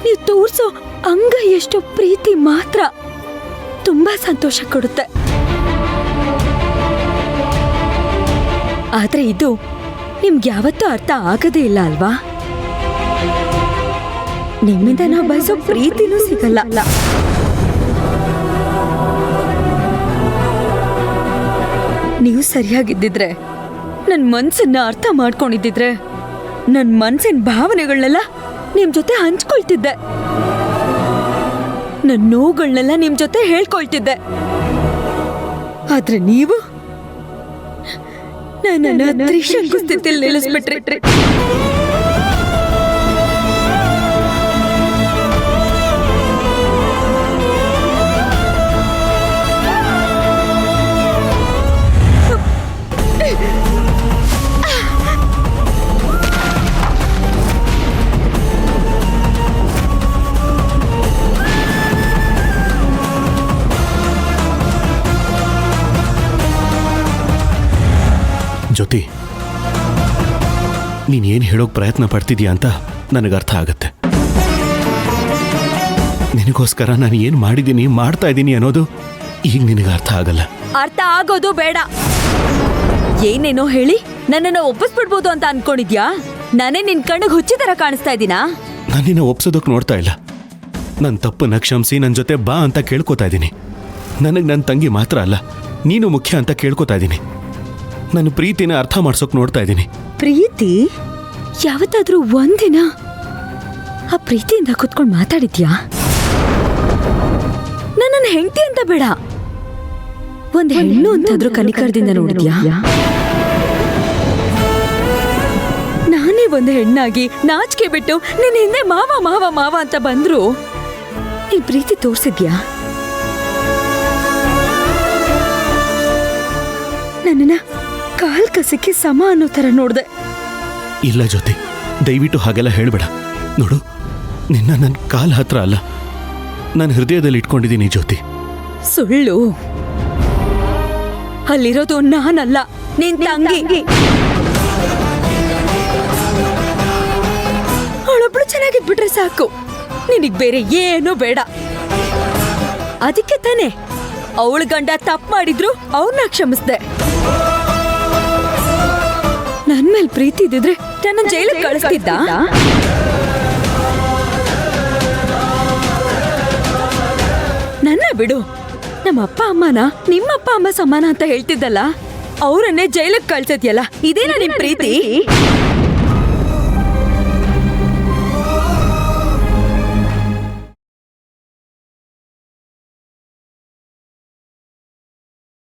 ನೀವು ತೋರ್ಸೋ ಅಂಗ ಎಷ್ಟೋ ಪ್ರೀತಿ ಮಾತ್ರ ತುಂಬಾ ಸಂತೋಷ ಕೊಡುತ್ತೆ. ಆದ್ರೆ ಇದು ನಿಮ್ಗೆ ಯಾವತ್ತೂ ಅರ್ಥ ಆಗದೇ ಇಲ್ಲ ಅಲ್ವಾ? ನಿಮ್ಮಿಂದ ನಾವು ಬಯಸೋ ಪ್ರೀತಿನೂ ಸಿಗಲ್ಲ. ನೀವು ಸರಿಯಾಗಿದ್ದಿದ್ರೆ, ನನ್ನ ಮನ್ಸನ್ನ ಅರ್ಥ ಮಾಡ್ಕೊಂಡಿದ್ದಿದ್ರೆ, ನನ್ನ ಮನ್ಸಿನ ಭಾವನೆಗಳನ್ನೆಲ್ಲ ನಿಮ್ ಜೊತೆ ಹಂಚ್ಕೊಳ್ತಿದ್ದೆ. ನನ್ನ ನೋವುಗಳನ್ನೆಲ್ಲ ನಿಮ್ ಜೊತೆ ಹೇಳ್ಕೊಳ್ತಿದ್ದೆ. ಆದ್ರೆ ನೀವು ನನ್ನನ್ನ ತ್ರಿಶಂಕು ಸ್ಥಿತಿಯಲ್ಲಿ ನಿಲ್ಲಿಸ್ಬಿಟ್ರಿ. ಜ್ಯೋತಿ, ನೀನೇನು ಹೇಳೋಕೆ ಪ್ರಯತ್ನ ಪಡ್ತಿದ್ಯಾ ಅಂತ ನನಗೆ ಅರ್ಥ ಆಗತ್ತೆ. ನಿನಗೋಸ್ಕರ ನಾನು ಏನು ಮಾಡಿದ್ದೀನಿ, ಮಾಡ್ತಾ ಇದ್ದೀನಿ ಅನ್ನೋದು ಈಗ ನಿನಗೆ ಅರ್ಥ ಆಗಲ್ಲ. ಅರ್ಥ ಆಗೋದು ಬೇಡ. ಏನೇನೋ ಹೇಳಿ ನನ್ನನ್ನು ಒಪ್ಪಿಸ್ಬಿಡ್ಬೋದು ಅಂತ ಅನ್ಕೊಂಡಿದ್ಯಾ? ನಾನೇ ನಿನ್ ಕಣ್ಣಿಗೆ ಹುಚ್ಚಿ ತರ ಕಾಣಿಸ್ತಾ ಇದ್ದೀನಾ? ನಾನು ನಿನ್ನ ಒಪ್ಸೋದಕ್ಕೆ ನೋಡ್ತಾ ಇಲ್ಲ. ನನ್ನ ತಪ್ಪನ್ನ ಕ್ಷಮಿಸಿ ನನ್ನ ಜೊತೆ ಬಾ ಅಂತ ಕೇಳ್ಕೊತಾ ಇದ್ದೀನಿ. ನನಗೆ ನನ್ನ ತಂಗಿ ಮಾತ್ರ ಅಲ್ಲ, ನೀನು ಮುಖ್ಯ ಅಂತ ಕೇಳ್ಕೊತಾ ಇದ್ದೀನಿ. ನನ್ನ ಪ್ರೀತಿನ ಅರ್ಥ ಮಾಡ್ಸೋಕೆ ನೋಡ್ತಾ ಇದ್ದೀನಿ. ಪ್ರೀತಿ? ಯಾವತ್ತಾದ್ರೂ ಒಂದಿನ ಆ ಪ್ರೀತಿಯಿಂದ ಕುತ್ಕೊಂಡು ಮಾತಾಡಿದ್ಯಾ? ನನ್ನನ್ನು ಹೆಂಡತಿ ಅಂತ ಬೇಡ, ಒಂದ್ ಹೆಣ್ಣು ಅಂತಾದ್ರೂ ಕನಿಕರದಿಂದ ನೋಡಿದ್ಯಾ? ನಾನೇ ಒಂದು ಹೆಣ್ಣಾಗಿ ನಾಚಿಕೆ ಬಿಟ್ಟು ನಿನ್ನ ಹಿಂದೆ ಮಾವ ಮಾವ ಮಾವ ಅಂತ ಬಂದ್ರು ನೀನ್ ಪ್ರೀತಿ ತೋರ್ಸಿದ್ಯಾ? ನನ್ನನ್ನ ಕಾಲ್ ಕಸಕ್ಕೆ ಸಮ ಅನ್ನೋ ತರ ನೋಡ್ದೆ. ಇಲ್ಲ ಜ್ಯೋತಿ, ದಯವಿಟ್ಟು ಹಾಗೆಲ್ಲ ಹೇಳ್ಬೇಡ. ನೋಡು, ನಿನ್ನ ನನ್ನ ಕಾಲ್ ಹತ್ರ ಅಲ್ಲ, ನಾನು ಹೃದಯದಲ್ಲಿ ಇಟ್ಕೊಂಡಿದ್ದೀನಿ ಜ್ಯೋತಿ. ಸುಳ್ಳು. ಅಲ್ಲಿರೋದು ನಾನಲ್ಲ, ನಿನ್ ತಂಗಿ. ಅವಳೊಬ್ಳು ಚೆನ್ನಾಗಿದ್ಬಿಟ್ರೆ ಸಾಕು, ನಿನಗ್ ಬೇರೆ ಏನೂ ಬೇಡ. ಅದಕ್ಕೆ ತಾನೆ ಅವಳ ಗಂಡ ತಪ್ಪು ಮಾಡಿದ್ರು ಅವ್ರನ್ನ ಕ್ಷಮಿಸ್ದೆ. ನನ್ ಮೇಲೆ ಪ್ರೀತಿ ಇದ್ದಿದ್ರೆ ನನ್ನ ಜೈಲಿಗೆ ಕಳಿಸ್ತಿದ್ದ? ನನ್ನ ಬಿಡು. ನಮ್ಮ ಅಪ್ಪ ಅಮ್ಮನ ನಿಮ್ಮಪ್ಪ ಅಮ್ಮ ಸಮಾನ ಅಂತ ಹೇಳ್ತಿದ್ದಲ್ಲ, ಅವರನ್ನೇ ಜೈಲಿಗೆ ಕಳ್ಸದ್ಯಲ್ಲ, ಇದೇನಾ ನಿಮ್ ಪ್ರೀತಿ?